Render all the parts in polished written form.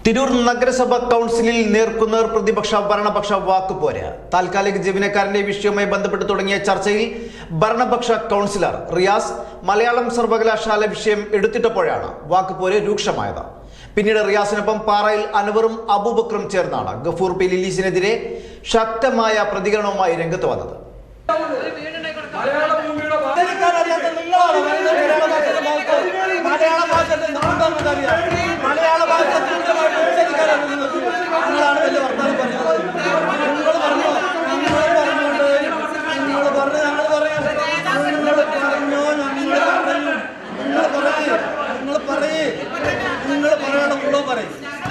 തിരൂർ നഗരസഭ കൗൺസിലിൽ നേർക്കുനേർ പ്രതിപക്ഷ ഭരണപക്ഷ വാക്കുപോര. താൽക്കാലിക ജീവനക്കാരന്റെ വിഷയവുമായി ബന്ധപ്പെട്ട് തുടങ്ങിയ ചർച്ചയിൽ ഭരണപക്ഷ കൗൺസിലർ റിയാസ് മലയാളം സർവകലാശാല വിഷയം എടുത്തിട്ടപ്പോഴാണ് വാക്കുപോര് രൂക്ഷമായത്. പിന്നീട് റിയാസിനൊപ്പം പാറയിൽ അൻവറും അബൂബക്കറും ചേർന്നാണ് ഗഫൂർ പി ലിലീസിനെതിരെ ശക്തമായ പ്രതികരണവുമായി രംഗത്ത് വന്നത്.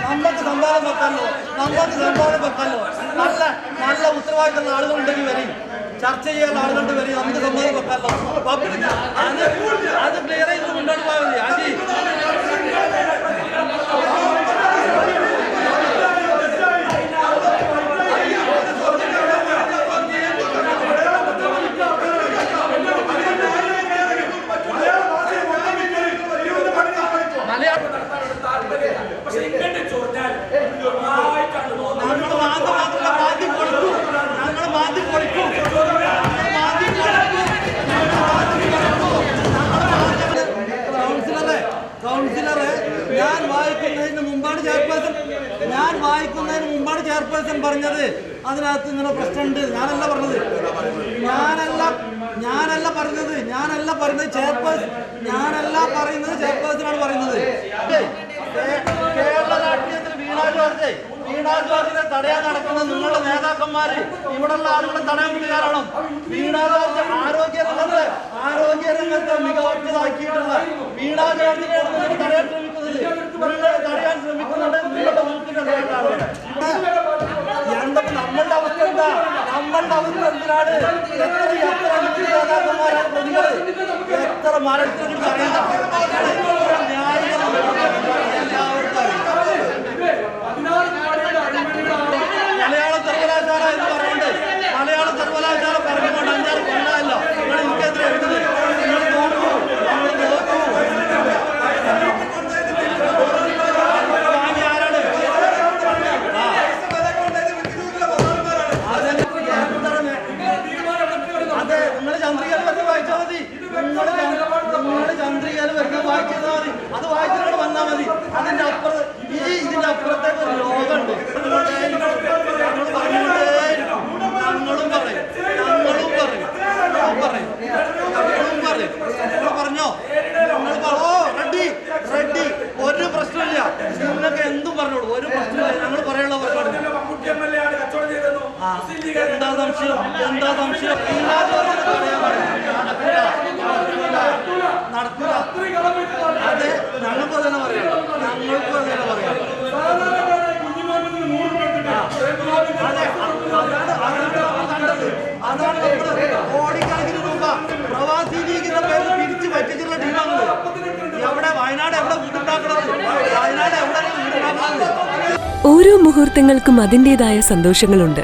നമുക്ക് സംഭാവന വെക്കാമല്ലോ. നല്ല ഉത്തരവാദിത്തമുള്ള ആളുകളുണ്ടെങ്കിൽ വരും, ചർച്ച ചെയ്യാനുള്ള ആളുകളുണ്ട് വരും, നമുക്ക് സംഭാവന വെക്കാമല്ലോ. അത് ക്ലിയർ ചെയ്ത് മുന്നോട്ട് പോയാൽ മതി. ആജി ഞാൻ വായിക്കുന്നതിന് മുമ്പാണ് ചെയർപേഴ്സൺ പറഞ്ഞത്. അതിനകത്ത് ഇങ്ങനെ പ്രശ്നമുണ്ട്. ഞാനല്ല പറഞ്ഞത് ചെയർപേഴ്സണാണ് പറയുന്നത്. കേരള രാഷ്ട്രീയത്തിൽ വീണാ ജോർജിനെ തടയാൻ നടക്കുന്ന നിങ്ങളുടെ നേതാക്കന്മാര് ഇവിടെയുള്ള ആളുകളെ തടയാൻ തയ്യാറാണോ? വീണാ ജോർജ് ആരോഗ്യരംഗത്തെ മികവുറ്റതാക്കിയിട്ടുള്ള വീണാ ജോർജിനെയാണ് നിങ്ങൾ തടയാൻ ശ്രമിക്കുന്നത്. നിങ്ങളുടെ മുഖത്തിന്റെ നേതാക്കളാണ്. നമ്മളുടെ അവസ്ഥ എന്താ? നമ്മളുടെ അവസ്ഥ എന്തിനാണ്? എത്ര നേതാക്കന്മാരാണ് പ്രതികൾ? എത്ര മരത്തിൽ മലയാള സർവകലാശാല പറഞ്ഞുകൊണ്ട് 5-6 കൊല്ലമല്ല നിങ്ങൾ എനിക്കെതിരെ എഴുതുന്നത്. നിങ്ങൾ നോക്കൂ. വാങ്ങി ആരാണ്? അതെ, നിങ്ങൾ ചന്ദ്രികയിൽ വരുന്ന വായിച്ചാൽ മതി. നിങ്ങൾ ചന്ദ്രികയിൽ വരുന്ന വായിച്ചാൽ മതി. അത് വായിച്ചിട്ട് വന്നാൽ മതി. ഇതിന്റെ അപ്പുറത്തേക്ക് ഒരു ലോകമുണ്ട്. റെഡി ഒരു പ്രശ്നമില്ല. നിങ്ങൾക്ക് എന്തും പറഞ്ഞോളൂ, ഒരു പ്രശ്നമില്ല. ഞങ്ങൾ പറയാനുള്ള പ്രശ്നമാണ്. എന്താ സംശയം? നടക്കൂല. അതെ, ഞങ്ങൾക്ക് അതന്നെ പറയാം. അതാണ് കോടിക്കണക്കിന് രൂപ പ്രവാസി ലീഗിന്റെ പേരിൽ പിരിച്ചു പറ്റിച്ചുള്ള ടീമാണത്. എവിടെ വയനാട് വീടുണ്ടാക്കണത്? ഓരോ മുഹൂർത്തങ്ങൾക്കും അതിൻ്റെതായ സന്തോഷങ്ങളുണ്ട്.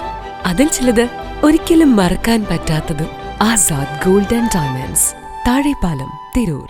അതിൽ ചിലത് ഒരിക്കലും മറക്കാൻ പറ്റാത്തതും. Azad gold and diamonds, Thazhepalam, Tirur.